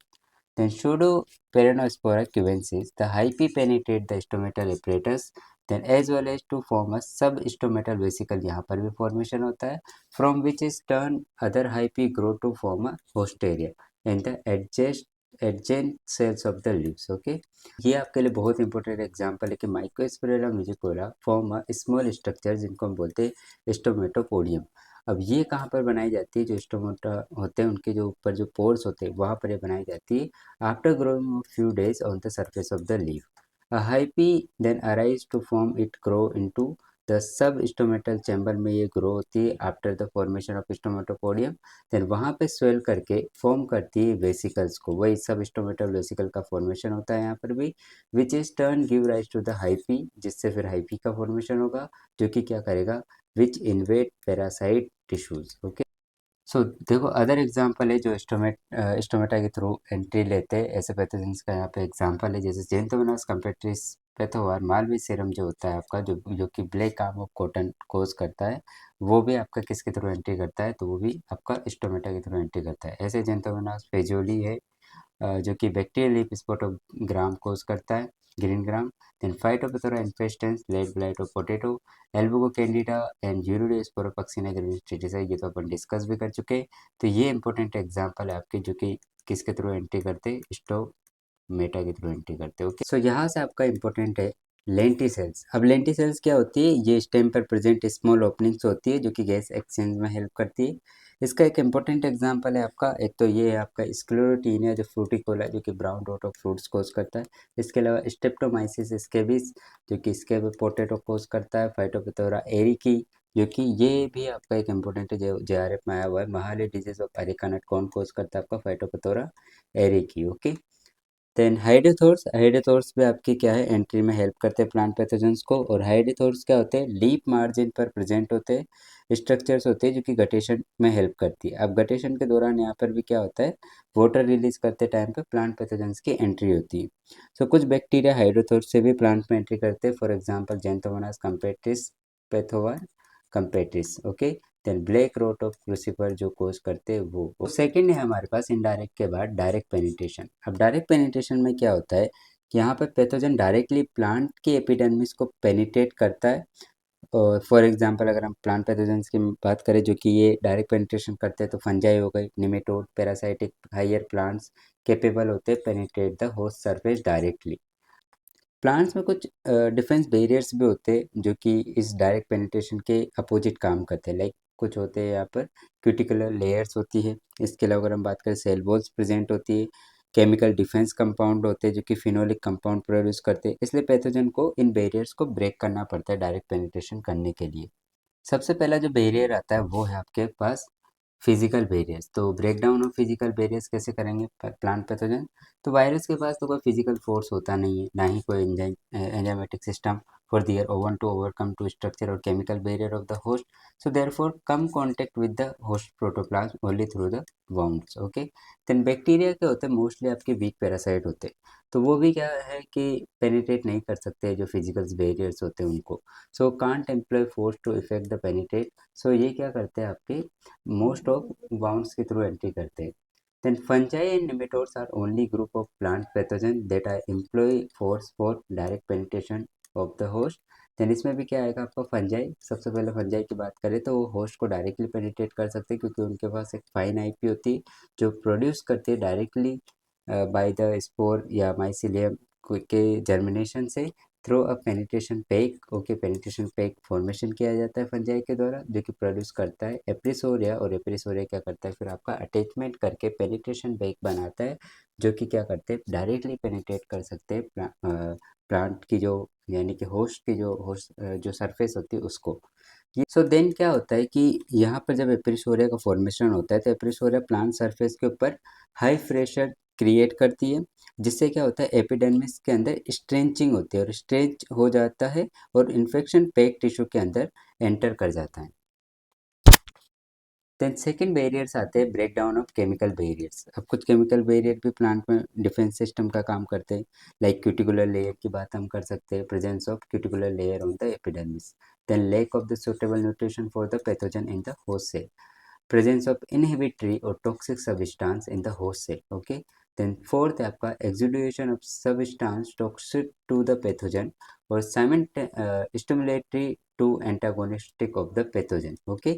Then Pseudoperonospora cubensis, the hyphae penetrate the stomatal apparatus, then as well as to form a substomatal vesicle, यहाँ पर भी formation होता है, from which is turn other hyphae grow to form a host area, and the adjacent cells of the leaves. Okay, ये आपके लिए बहुत important example है कि Mycosphaerella musicola form a small structure जिनको हम बोलते हैं स्टोमेटोपोडियम। अब ये कहाँ पर बनाई जाती है? जो स्टोमेटा होते हैं उनके जो ऊपर जो पोर्स होते हैं वहाँ पर ये बनाई जाती है after growing few days on the surface of the leaf. A hyphae then arise to form it grow into the sub stomatal chamber में ये ग्रो होती है after the formation of stomatopodium. Then वहाँ पे स्वेल करके form करती है vesicles को, वही सब स्टोमेटल वेसिकल का फॉर्मेशन होता है यहाँ पर भी, which is turn give rise to the hyphae, जिससे फिर हाइफी का फॉर्मेशन होगा जो कि क्या करेगा, विच इन्वेट पैरासाइट टिश्यूज। ओके, सो देखो अदर एग्जांपल है जो स्टोमेटा के थ्रू एंट्री लेते हैं ऐसे पैथोजेंस का यहाँ पे एग्जांपल है, जैसे जेंथोमोनास कम्पेट्रिस पैथोवार मालवी सीरम जो होता है आपका, जो कि ब्लैक आर्म ऑफ कॉटन कोज करता है, वो भी आपका किसके थ्रू एंट्री करता है? तो वो भी आपका स्टोमेटा के थ्रू एंट्री करता है। ऐसे जेंथोमोनास फेजोली है जो कि बैक्टीरियल लीफ स्पोटोग्राम कोज करता है, green gram. Then Phytophthora infestans late blight of potato, Albugo candida and यूरियोस्पोरोपक्सिना ग्रेविस्टिटिस है, ये तो अपन डिस्कस भी कर चुके हैं। तो ये इंपॉर्टेंट एग्जांपल है आपके जो कि किसके थ्रू एंट्री करते, स्टोमेटा के थ्रू एंट्री करते। ओके, सो यहाँ से आपका इंपॉर्टेंट है लेंटिसेल्स। अब लेंटिसेल्स क्या होती है? ये स्टेम पर प्रेजेंट स्मॉल ओपनिंग्स होती है जो कि गैस एक्सचेंज में हेल्प करती है। इसका एक इम्पोर्टेंट एग्जांपल है आपका, एक तो ये है आपका स्क्लेरोटीनिया जो फ्रूटिकोला जो कि ब्राउन डॉट ऑफ फ्रूट्स कोज करता है। इसके अलावा स्टेप्टोमाइसिस स्केबिस जो कि स्केब पोटैटो कोज करता है। फाइटोप्थोरा एरिकी जो कि ये भी आपका एक इम्पोर्टेंट है, जो जेआरएफ में आया हुआ है। महाले डिजीज ऑफ अरिकानट कौन कोज करता है? आपका फाइटोप्थोरा एरिकी। ओके, देन हाइड्रोथोर्स भी आपकी क्या है, एंट्री में हेल्प करते हैं प्लांट पैथोजेंस को। और हाइड्रोथोर्स क्या होते हैं? लीफ मार्जिन पर प्रेजेंट होते हैं स्ट्रक्चर्स होते हैं जो कि गटेशन में हेल्प करती है। अब गटेशन के दौरान यहाँ पर भी क्या होता है, वाटर रिलीज करते टाइम पे प्लांट पैथोजेंस की एंट्री होती है। सो कुछ बैक्टीरिया हाइड्रोथोर्स से भी प्लांट में एंट्री करते हैं, for example Xanthomonas campestris pathovar campestris. Okay, then black rot of crucifer जो कोज करते हैं वो सेकंड है हमारे पास इनडायरेक्ट के बाद डायरेक्ट पेनिट्रेशन। अब डायरेक्ट पेनिट्रेशन में क्या होता है कि यहाँ पर पैथोजन डायरेक्टली प्लांट के एपिडर्मिस को पेनिट्रेट करता है। और फॉर एग्जांपल अगर हम प्लांट पैथोजेंस की बात करें जो कि ये डायरेक्ट पेनिट्रेशन करते हैं, तो फंजाई हो गई, nematode, parasitic higher plants capable होते हैं penetrate the host surface directly. Plants में कुछ डिफेंस बैरियर्स भी होते हैं जो कि इस डायरेक्ट पेनिट्रेशन के अपोजिट काम करते हैं, लाइक कुछ होते हैं यहाँ पर क्यूटिकुलर लेयर्स होती है। इसके अलावा अगर हम बात करें सेल वॉल्स प्रेजेंट होती है, केमिकल डिफेंस कंपाउंड होते हैं जो कि फिनोलिक कंपाउंड प्रोड्यूस करते हैं। इसलिए पैथोजन को इन बैरियर्स को ब्रेक करना पड़ता है डायरेक्ट पेनिट्रेशन करने के लिए। सबसे पहला जो बैरियर आता है वो है आपके पास फिजिकल बैरियर्स। तो break down of physical barriers कैसे करेंगे प्लांट पैथोजन? तो वायरस के पास तो कोई फिजिकल फोर्स होता नहीं है, ना ही कोई enzymatic system for their own to overcome to structure और chemical barrier of the host. So therefore come contact with the host protoplasm only through the wounds. Okay, then bacteria के होते हैं मोस्टली आपके वीक पैरासाइट होते हैं, तो वो भी क्या है कि पेनिट्रेट नहीं कर सकते जो फिजिकल बैरियर्स होते हैं उनको। So can't employ force to effect the penetrate. सो ये क्या करते हैं आपके मोस्ट ऑफ बाउंड्स के थ्रू एंट्री करते हैं। Then fungi and nematodes are only group of plant pathogen that are employ force for direct penetration of the host. Then इसमें भी क्या आएगा आपका फंजाई। सबसे पहले फंजाई की बात करें तो वो होस्ट को डायरेक्टली पेनिट्रेट कर सकते हैं क्योंकि उनके पास एक फाइन आईपी होती है जो प्रोड्यूस करती है डायरेक्टली बाय द स्पोर या माइसिलियम के जर्मिनेशन से through a penetration pack. Okay, penetration pack formation किया जाता है फंजाई के द्वारा जो कि प्रोड्यूस करता है एप्रिसोरिया, और एप्रिसोरिया क्या करता है फिर आपका अटैचमेंट करके पेनिट्रेशन पैक बनाता है जो कि क्या करते हैं डायरेक्टली पेनिट्रेट कर सकते हैं प्लांट की जो यानी कि होस्ट की जो सरफेस होती है उसको। सो देन क्या होता है कि यहाँ पर जब एप्रिसोरिया का फॉर्मेशन होता है तो एप्रिसोरिया प्लांट सरफेस के ऊपर हाई प्रेशर क्रिएट करती है, जिससे क्या होता है एपिडर्मिस के अंदर स्ट्रेंचिंग होती है और स्ट्रेच हो जाता है और इन्फेक्शन पैक टिश्यू के अंदर एंटर कर जाता है। देन सेकेंड बैरियर्स आते हैं break down of chemical barriers. अब कुछ केमिकल बैरियर भी प्लांट में डिफेंस सिस्टम का काम करते हैं, लाइक क्यूटिकुलर लेयर की बात हम कर सकते हैं, presence of cuticular layer on the epidermis. Then lack of the suitable nutrition for the pathogen in the host cell, presence of inhibitory or toxic substance in the host cell. Okay, then fourth है आपका exudation of substance toxic to the pathogen और stimulatory to antagonistic of the pathogen. Okay,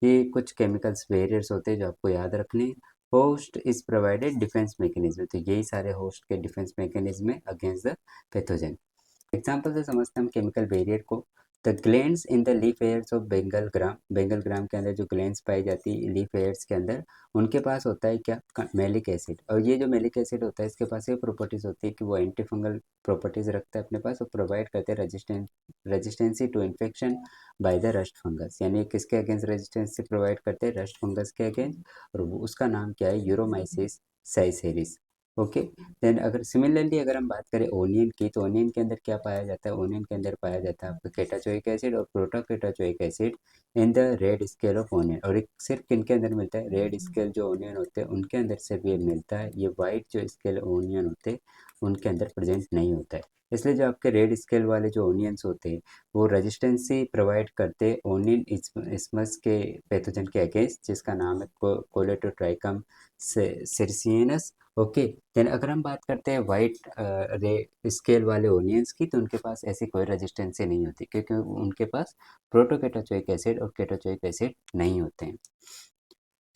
ये कुछ chemicals barriers होते हैं जो आपको याद रखने हैं। Host is provided defense mechanism, तो यही सारे होस्ट के डिफेंस मैकेनिज्म है अगेंस्ट द पैथोजन। एग्जाम्पल से समझते हैं हम केमिकल बैरियर को। The glands in the leaf hairs of Bengal gram, Bengal gram के अंदर जो ग्लैंड्स पाई जाती है लीफ एयर्स के अंदर, उनके पास होता है क्या, मेलिक एसिड। और ये जो मेलिक एसिड होता है इसके पास ये प्रॉपर्टीज होती है कि वो एंटी फंगल प्रॉपर्टीज रखता है अपने पास और प्रोवाइड करते हैं resistance to infection by the rust fungus, यानी किसके अगेंस्ट रेजिस्टेंसी प्रोवाइड करते हैं, रस्ट फंगस के अगेंस्ट। और उसका नाम क्या है, यूरोमाइसिस साइसेरिस। ओके। देन अगर सिमिलरली अगर हम बात करें ओनियन की, तो ओनियन के अंदर क्या पाया जाता है, ओनियन के अंदर पाया जाता है आपका केटाचोइक एसिड और protocatechuic acid in the red scale of onion. और एक सिर्फ किनके अंदर मिलता है, रेड स्केल जो ओनियन होते हैं उनके अंदर सिर्फ ये मिलता है, ये वाइट जो स्केल ओनियन होते हैं उनके अंदर प्रेजेंट नहीं होता है। इसलिए जो आपके रेड स्केल वाले जो ओनियंस होते हैं वो रेजिस्टेंसी प्रोवाइड करते हैं ओनियन इस्मस के पैथोजन के अगेंस्ट, जिसका नाम है कोलेटोट्राइकम सिरसियनस। ओके। देन अगर हम बात करते हैं वाइट रे स्केल वाले ओनियंस की, तो उनके पास ऐसी कोई रेजिस्टेंसी नहीं होती क्योंकि उनके पास प्रोटोकेटाचोइक एसिड और केटाचोइक एसिड नहीं होते हैं।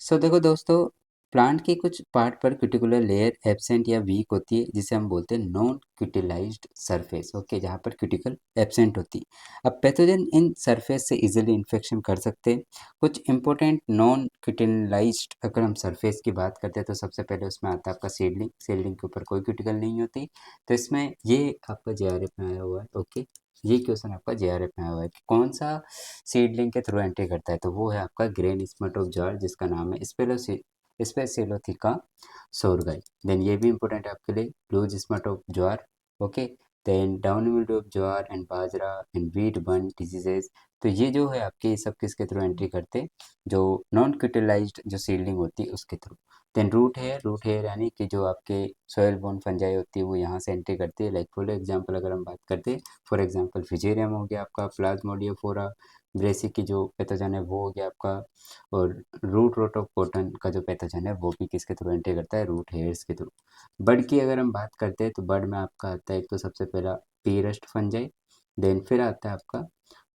सो देखो दोस्तों, प्लांट की कुछ पार्ट पर क्यूटिकुलर लेयर एब्सेंट या वीक होती है जिसे हम बोलते हैं नॉन क्यूटिलाइज्ड सरफेस। ओके, जहाँ पर क्यूटिकल एब्सेंट होती है। अब पैथोजन इन सरफेस से इजीली इन्फेक्शन कर सकते हैं। कुछ इंपॉर्टेंट नॉन क्यूटिलाइज्ड अगर हम सरफेस की बात करते हैं तो सबसे पहले उसमें आता है आपका सीडलिंग। सीडलिंग के ऊपर कोई क्यूटिकल नहीं होती, तो इसमें ये आपका जेआरएफ में आया हुआ है। ओके, ये क्वेश्चन आपका जेआरएफ में आया हुआ है कि कौन सा सीडलिंग के थ्रू एंट्री करता है, तो वो है आपका ग्रेन स्मट ऑफ जॉर्ज, जिसका नाम है स्पेसिलोथिका सोरगाई। देन ये भी इंपॉर्टेंट है आपके लिए, blue smut of jowar. Okay. Then downy mildew of jowar and bajra and wheat burn diseases. तो ये जो है आपके, ये सब किसके थ्रू एंट्री करते हैं, जो नॉन क्यूटिलाइज्ड जो सीडलिंग होती है उसके थ्रू। देन रूट हेयर यानी कि जो आपके सॉयल बोर्न फंजाई होती है वो यहाँ से एंट्री करती है। लाइक फॉर एग्जांपल अगर हम बात करते हैं, फॉर एग्जांपल फिजेरियम हो गया आपका, प्लाज्मोडियोफोरा ब्रेसी की जो पैथोजन है वो हो गया आपका। और रूट रोट ऑफ कॉटन का जो पैथोजन है वो भी किसके थ्रू एंट्री करता है, रूट हेयर्स के थ्रू। बर्ड की अगर हम बात करते हैं तो बर्ड में आपका आता है एक तो सबसे पहला पीरस्ट फंजाई। देन फिर आता है आपका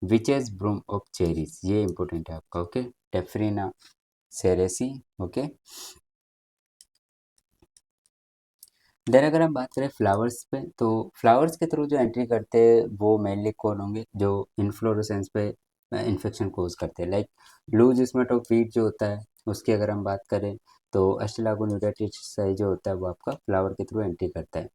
विचेस ब्रूम ऑफ चेरीज, ये इंपॉर्टेंट है आपका। ओके, टेफ्रिना सेरेसी। ओके। देन अगर हम बात करें फ्लावर्स पे, तो फ्लावर्स के थ्रू जो एंट्री करते हैं वो मेनली कौन होंगे, जो इन्फ्लोरेसेंस पे इन्फेक्शन कोज करते हैं। लाइक लूज स्मेट ऑफ वीट जो होता है उसकी अगर हम बात करें, तो अस्टिलागोनुडाटिस जो होता है वो आपका फ्लावर के थ्रू एंट्री करता है।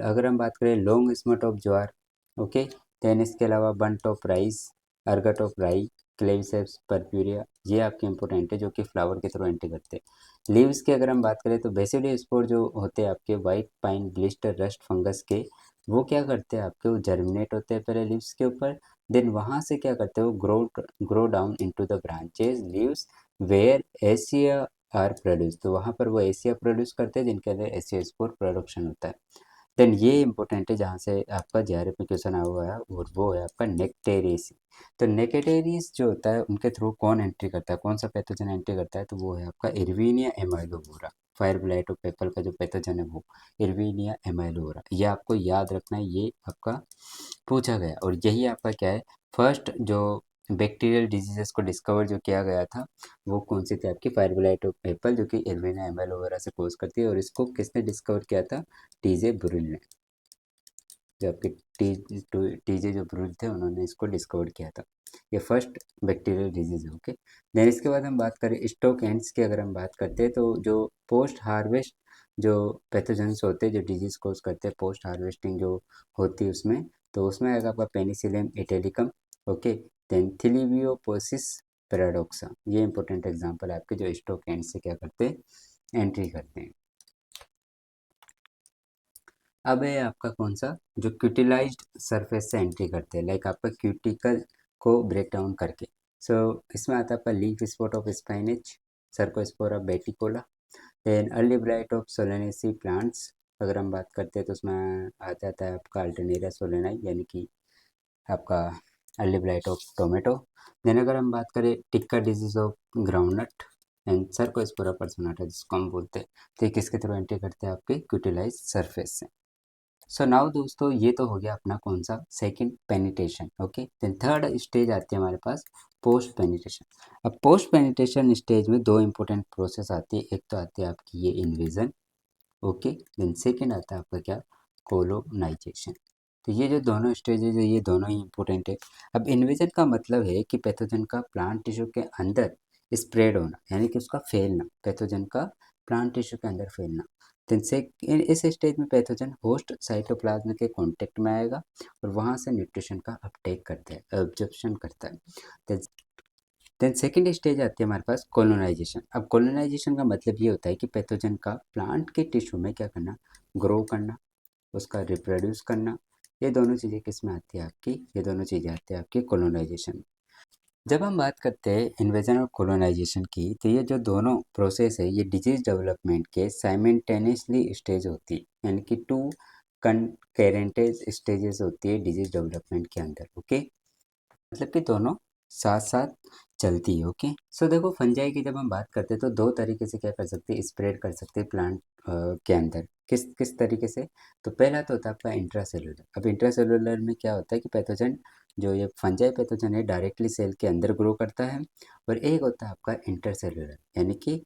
अगर हम बात करें long smut of jowar, okay, then इसके अलावा bunt of rice, ergot of rye, Claviceps purpurea, ये आपके इंपॉर्टेंट है जो कि फ्लावर के थ्रू एंट्री करते हैं। लीव्स की अगर हम बात करें तो बेसिडियोस्पोर जो होते हैं आपके white pine blister rust fungus के, वो क्या करते हैं आपके, वो जर्मिनेट होते हैं पहले लीव्स के ऊपर। देन वहाँ से क्या करते हैं, वो grow down into the branches leaves where aecia are produce, तो वहाँ पर वो एसिया प्रोड्यूस करते हैं जिनके अंदर एसिया स्पोर प्रोडक्शन होता है। देन ये इंपॉर्टेंट है जहाँ से आपका जेआरएफ में क्वेश्चन आया हुआ है, और वो है आपका नेक्टेरियस। तो नेक्टेरियस जो होता है उनके थ्रू कौन एंट्री करता है, कौन सा पैथोजन एंट्री करता है, तो वो है आपका Erwinia amylovora. Fire blight of apple का जो पैथोजन है वो इरविनिया एमाइलोवोरा, ये आपको याद रखना है, ये आपका पूछा गया। और यही आपका क्या है, फर्स्ट जो बैक्टीरियल डिजीजेस को डिस्कवर जो किया गया था वो कौन सी थी, आपकी फायर ब्लाइट ऑफ पेपल, जो कि इरविनिया एमाइलोवोरा से कोज करती है। और इसको किसने डिस्कवर किया था, टीजे ब्रुल ने। जो आपके टीजे जो ब्रुल थे उन्होंने इसको डिस्कवर किया था। ये फर्स्ट बैक्टीरियल डिजीज है। ओके। देन इसके बाद हम बात करें स्टोक एंड्स की, अगर हम बात करते हैं तो जो पोस्ट हार्वेस्ट जो पैथोजेंस होते हैं जो डिजीज कोज करते हैं, पोस्ट हार्वेस्टिंग जो होती है उसमें, तो उसमें आएगा आपका पेनिसिलियम इटैलिकम। ओके। देन थिलीवियोपोसिस पैराडोक्सा, ये इंपॉर्टेंट एग्जांपल है आपके जो स्टोक एंड्स से क्या करते हैं, एंट्री करते हैं। अब है आपका कौन सा, जो क्यूटिलाइज्ड सरफेस से एंट्री करते हैं, लाइक आपका क्यूटिकल को ब्रेक डाउन करके। सो इसमें आता है आपका leaf spot of spinach, Cercospora beticola. Then early blight of Solanaceae plants, अगर हम बात करते हैं तो उसमें आ जाता है आपका अल्टरनेरिया सोलेनाई, यानी कि आपका early blight of tomato. Then अगर हम बात करें tikka disease of groundnut and Cercospora personata जिसको हम बोलते हैं, तो ये किसके थ्रू एंट्री करते हैं, आपके क्यूटिलाइज सरफेस से। सो नाउ दोस्तों, ये तो हो गया अपना कौन सा, second penetration. Okay. Then third stage आती है हमारे पास, पोस्ट पेनिट्रेशन। अब पोस्ट पेनिट्रेशन स्टेज में दो इंपॉर्टेंट प्रोसेस आती है। एक तो आती है आपकी ये इन्वेजन, ओके, देन सेकेंड आता है आपका क्या, कोलोनाइजेशन। तो ये जो दोनों स्टेजेज है ये दोनों ही इंपॉर्टेंट है। अब इन्वेजन का मतलब है कि पैथोजन का प्लांट टिश्यू के अंदर स्प्रेड होना, यानी कि उसका फैलना, पैथोजन का प्लांट टिश्यू के अंदर फैलना। देन से इस स्टेज में पैथोजन होस्ट साइटोप्लाज्म के कांटेक्ट में आएगा और वहाँ से न्यूट्रिशन का अपटेक करता है, एब्जॉर्प्शन करता है। देन सेकेंड स्टेज आती है हमारे पास कोलोनाइजेशन। अब कोलोनाइजेशन का मतलब ये होता है कि पैथोजन का प्लांट के टिश्यू में क्या करना, ग्रो करना, उसका रिप्रोड्यूस करना। ये दोनों चीज़ें किस में आती है आपकी, ये दोनों चीज़ें आती है आपकी कोलोनाइजेशन। जब हम बात करते हैं इन्वेजन और कोलोनाइजेशन की, तो ये जो दोनों प्रोसेस है ये डिजीज डेवलपमेंट के साइमल्टेनियसली स्टेज होती है, यानी कि टू कंकरेंटेज स्टेजेस होती है डिजीज डेवलपमेंट के अंदर, ओके। मतलब कि दोनों साथ साथ चलती है, ओके। सो देखो फंजाई की जब हम बात करते हैं तो दो तरीके से क्या कर सकते हैं, स्प्रेड कर सकते हैं प्लांट के अंदर। किस किस तरीके से, तो पहला तो होता है आपका इंट्रासेलुलर। अब इंट्रासेलुलर में क्या होता है कि पैथोजन, जो ये फंजाई पैथोजन है, डायरेक्टली सेल के अंदर ग्रो करता है। और एक होता है आपका इंटरसेलुलर, यानी कि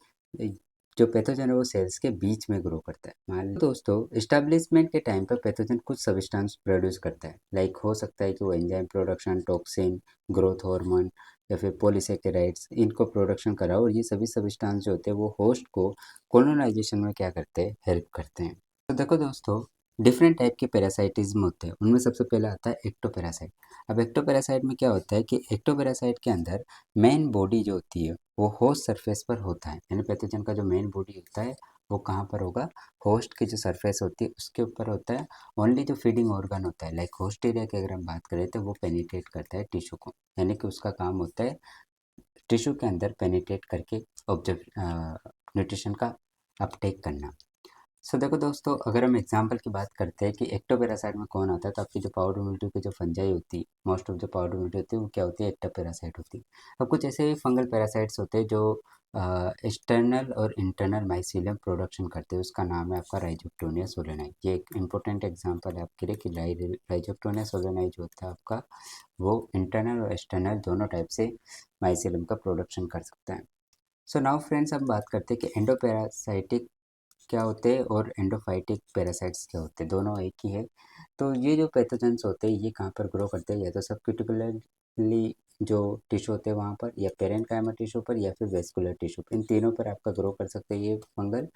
जो पैथोजन है वो सेल्स के बीच में ग्रो करता है। मान लो दोस्तों, इस्टेब्लिशमेंट के टाइम पर पैथोजन कुछ सब्सटेंस प्रोड्यूस करता है, लाइक हो सकता है कि वो enzyme production, toxin, growth hormone या फिर पॉलीसेकेराइड्स, इनको प्रोडक्शन करा। और ये सभी सब्सटेंस जो होते हैं वो होस्ट को कोलोनाइजेशन में क्या करते हैं, हेल्प करते हैं। तो देखो दोस्तों, डिफरेंट टाइप के पैरासाइटिज्म होते हैं, उनमें सबसे पहला आता है एक्टोपैरासाइट। अब एक्टोपैरासाइट में क्या होता है कि एक्टोपैरासाइट के अंदर मेन बॉडी जो होती है वो होस्ट सरफेस पर होता है, यानी पैथोजन का जो मेन बॉडी होता है वो कहाँ पर होगा, होस्ट की जो सरफेस होती है उसके ऊपर होता है। ओनली जो फीडिंग ऑर्गन होता है, लाइक होस्ट एरिया की अगर हम बात करें तो वो पेनिट्रेट करता है टिश्यू को, यानी कि उसका काम होता है टिश्यू के अंदर पेनिट्रेट करके ऑब्जर्व न्यूट्रिशन का अपटेक करना। सो देखो दोस्तों, अगर हम एग्जांपल की बात करते हैं कि एक्टोपैरासाइट में कौन आता है, तो आपकी जो पाउडर मिल्ट्यू की जो फंजाई होती है, मोस्ट ऑफ जो पाउडर मिल्ट्यू होती है वो क्या होती है, एक्टोपैरासाइट होती है। अब कुछ ऐसे भी फंगल पैरासाइट्स होते हैं जो एक्सटर्नल और इंटरनल माइसीलियम प्रोडक्शन करते हैं, उसका नाम है आपका राइजोप्टोनिया सोलेनाई। ये एक इंपॉर्टेंट एग्जाम्पल है आपके लिए कि राइजोप्टोनिया सोलेनाई जो होता है आपका, वो इंटरनल और एक्सटर्नल दोनों टाइप से माइसीलियम का प्रोडक्शन कर सकता है। सो नाउ फ्रेंड्स, हम बात करते हैं कि एंडोपैरासाइटिक क्या होते हैं और एंडोफाइटिक पैरासाइट्स क्या होते हैं, दोनों एक ही है। तो ये जो पैथोजेंस होते हैं ये कहाँ पर ग्रो करते हैं, या तो सबक्यूटिकुलरली जो टिश्यू होते हैं वहाँ पर, या पेरेन्काइमा टिश्यू पर, या फिर वेस्कुलर टिश्यू पर, इन तीनों पर आपका ग्रो कर सकते हैं ये फंगल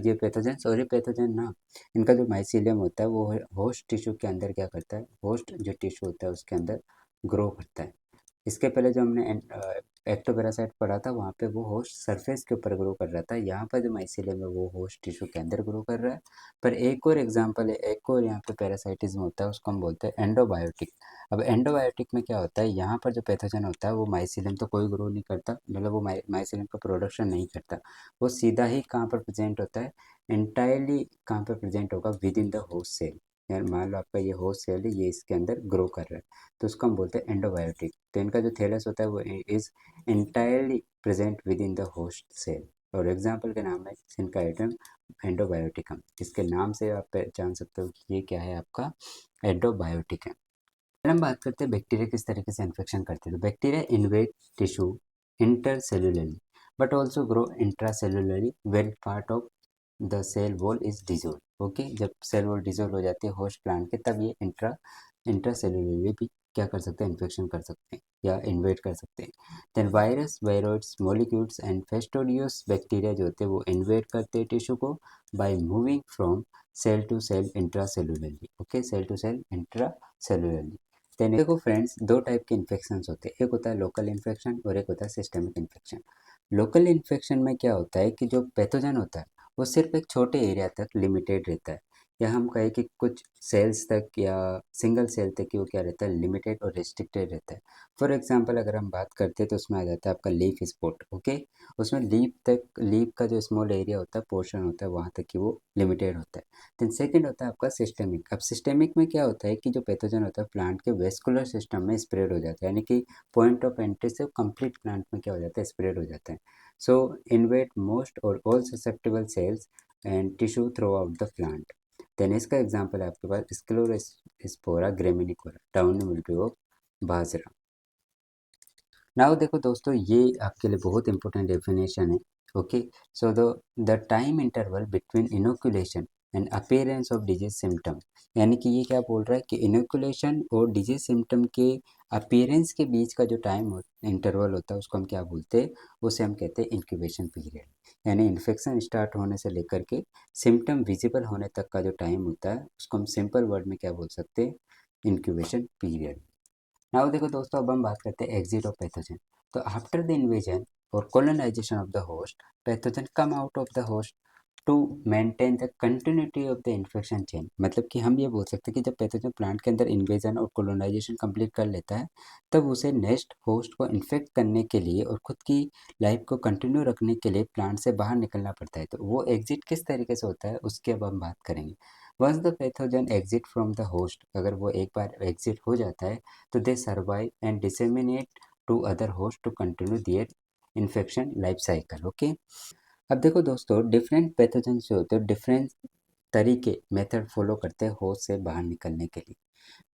ये पैथोजेंस। और ये पैथोजन ना, इनका जो माइसीलियम होता है वो होस्ट टिश्यू के अंदर क्या करता है, होस्ट जो टिश्यू होता है उसके अंदर ग्रो करता है। इसके पहले जो हमने एक्टोपैरासाइट पढ़ा था वहाँ पे वो होस्ट सरफेस के ऊपर ग्रो कर रहा था, यहाँ पर जो माइसीलियम है वो होस्ट टिश्यू के अंदर ग्रो कर रहा है। पर एक और एग्जांपल है, एक और यहाँ पे पैरासाइटिज्म होता है, उसको हम बोलते हैं एंडोबायोटिक। अब एंडोबायोटिक में क्या होता है, यहाँ पर जो पैथोजन होता है वो माइसीलियम तो कोई ग्रो नहीं करता, मतलब वो माइसीलियम का प्रोडक्शन नहीं करता, वो सीधा ही कहाँ पर प्रेजेंट होता है, इंटायरली कहाँ पर प्रेजेंट होगा, within the host cell. यार मान लो आपका ये होस्ट सेल है, ये इसके अंदर ग्रो कर रहा है, तो उसको हम बोलते हैं एंडोबायोटिक। तो इनका जो थैलस होता है वो is entirely present within the host cell. और एग्जाम्पल के नाम है इनका आइटम एंडोबायोटिकम। इसके नाम से आप पहचान सकते हो कि ये क्या है, आपका एंडोबायोटिक है। फिर हम बात करते हैं बैक्टीरिया किस तरीके से इन्फेक्शन करते हैं। तो bacteria invade tissue intercellularly but also grow intracellularly when part of the cell wall is dissolve. Okay, जब सेल वॉल डिजोल्व हो जाती है होस्ट प्लांट के, तब ये इंट्रासेलुलरली भी क्या कर सकते हैं, इन्फेक्शन कर सकते हैं या इन्वेट कर सकते हैं। Then virus, viroids, molecules and fastidious bacteria जो होते हैं वो इन्वेट करते हैं टिश्यू को by moving from cell to cell intracellularly. Okay, cell to cell intracellularly. Then देखो फ्रेंड्स, दो टाइप के इन्फेक्शन होते हैं, एक होता है लोकल इन्फेक्शन और एक होता है सिस्टमिक इन्फेक्शन। लोकल इन्फेक्शन में क्या होता है कि जो पैथोजन होता है वो सिर्फ एक छोटे एरिया तक लिमिटेड रहता है, या हम कहें कि कुछ सेल्स तक या सिंगल सेल तक ही वो क्या रहता है, लिमिटेड और रिस्ट्रिक्टेड रहता है। फॉर एग्जांपल अगर हम बात करते हैं तो उसमें आ जाता है आपका लीफ स्पॉट। ओके, उसमें लीफ का जो स्मॉल एरिया होता है, पोर्शन होता है, वहाँ तक ही वो लिमिटेड होता है। देन सेकेंड होता है आपका सिस्टेमिक। अब सिस्टेमिक में क्या होता है कि जो पैथोजन होता है प्लांट के वेस्कुलर सिस्टम में स्प्रेड हो जाता है, यानी कि पॉइंट ऑफ एंट्री से कंप्लीट प्लांट में क्या हो जाता है, स्प्रेड हो जाता है। सो इन्वेट मोस्ट और all susceptible cells and tissue throughout the plant. Then इसका एग्जांपल है आपके पास sclerospora graminicola, downy mildew of bajra. Now देखो दोस्तों, ये आपके लिए बहुत इंपॉर्टेंट डेफिनेशन है। Okay, so the time interval between inoculation and appearance of disease symptom, यानी कि ये क्या बोल रहा है कि इनोकुलेशन और डिजीज सिम्टम के अपीयरेंस के बीच का जो टाइम इंटरवल होता है उसको हम क्या बोलते हैं, उसे हम कहते हैं इंक्यूबेशन पीरियड। यानी इन्फेक्शन स्टार्ट होने से लेकर के सिम्टम विजिबल होने तक का जो टाइम होता है उसको हम सिंपल वर्ड में क्या बोल सकते हैं, इंक्यूबेशन पीरियड। नाउ देखो दोस्तों, अब हम बात करते हैं एग्जिट ऑफ पैथोजन। तो आफ्टर द इन्वेजन और colonization of the host, pathogen come out of the host to maintain the continuity of the infection chain. मतलब कि हम ये बोल सकते हैं कि जब पैथोजन प्लांट के अंदर इन्वेजन और कोलोनाइजेशन कंप्लीट कर लेता है, तब उसे नेक्स्ट होस्ट को इन्फेक्ट करने के लिए और खुद की लाइफ को कंटिन्यू रखने के लिए प्लांट से बाहर निकलना पड़ता है। तो वो एग्जिट किस तरीके से होता है उसकी अब हम बात करेंगे। Once the pathogen exit from the host, अगर वो एक बार एग्जिट हो जाता है तो they survive and disseminate to other host to continue their infection life cycle. Okay, अब देखो दोस्तों, डिफरेंट पैथोजन जो होते हैं डिफरेंट तरीके मेथड फॉलो करते हैं होस्ट से बाहर निकलने के लिए।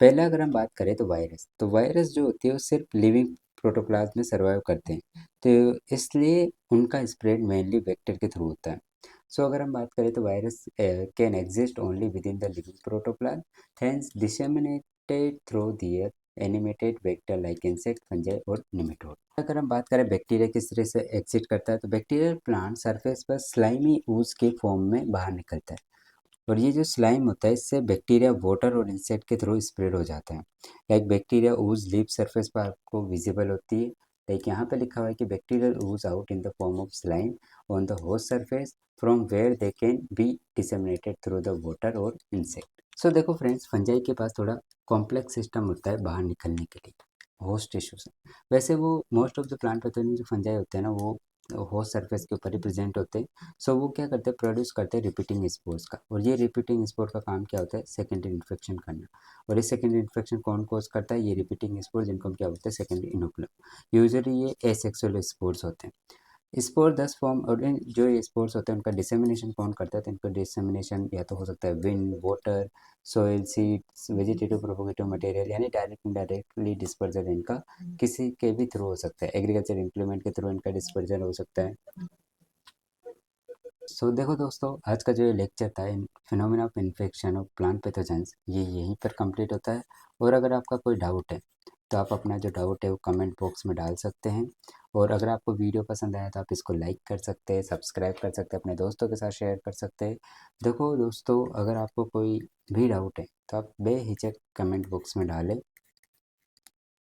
पहला अगर हम बात करें तो वायरस, तो वायरस जो होती है वो सिर्फ लिविंग प्रोटोप्लाज्म में सर्वाइव करते हैं, तो इसलिए उनका स्प्रेड मेनली वेक्टर के थ्रू होता है। सो अगर हम बात करें तो virus can exist only within the living protoplasm, hence disseminated through their animated vector like insect, fungi और निमेटोड। अगर हम बात करें बैक्टीरिया किस तरह से एग्जिट करता है, तो बैक्टीरियल प्लांट सरफेस पर स्लाइमी ooze के फॉर्म में बाहर निकलता है, और ये जो स्लाइम होता है इससे बैक्टीरिया वाटर और इंसेक्ट के थ्रू स्प्रेड हो जाता है। Like bacteria ooze leaf surface पर आपको विजिबल होती है। लाइक यहाँ पे लिखा हुआ है कि bacterial ooze out in the form of slime on the host surface from where they can be disseminated through the water और इंसेक्ट। सो देखो फ्रेंड्स, फंजाई के पास थोड़ा कॉम्प्लेक्स सिस्टम होता है बाहर निकलने के लिए होस्ट टिश्यू से। वैसे वो most of the plant pathogen जो फंजाई होते हैं ना, वो होस्ट सरफेस के ऊपर ही प्रेजेंट होते हैं। सो वो क्या करते हैं, प्रोड्यूस करते हैं रिपीटिंग स्पोर्स का, और ये रिपीटिंग स्पोर का काम क्या होता है, सेकेंडरी इन्फेक्शन करना। और इस सेकेंडरी इन्फेक्शन कौन कोज करता है, ये रिपीटिंग स्पोर, जिनको हम क्या बोलते हैं, सेकेंडरी इनोकुलम। यूजुअली ये एसेक्सुअल स्पोर्स होते हैं। स्पोर 10 फॉर्म, और जो ये स्पोर्स होते हैं उनका डिसेमिनेशन कौन करता है, तो इनका डिसेमिनेशन या तो हो सकता है wind, water, soil, seeds, vegetative propagative material, यानी डायरेक्ट इनडायरेक्टली डिस्पर्जन इनका किसी के भी थ्रू हो सकता है। एग्रीकल्चर इम्प्लीमेंट के थ्रू इनका डिस्पर्जन हो सकता है। सो देखो दोस्तों, आज का जो ये लेक्चर था in phenomena of infection of plant pathogens, ये यहीं पर कंप्लीट होता है। और अगर आपका कोई डाउट है तो आप अपना जो डाउट है वो कमेंट बॉक्स में डाल सकते हैं। और अगर आपको वीडियो पसंद आया तो आप इसको लाइक कर सकते हैं, सब्सक्राइब कर सकते हैं, अपने दोस्तों के साथ शेयर कर सकते हैं। देखो दोस्तों, अगर आपको कोई भी डाउट है तो आप बेहिचक कमेंट बॉक्स में डालें,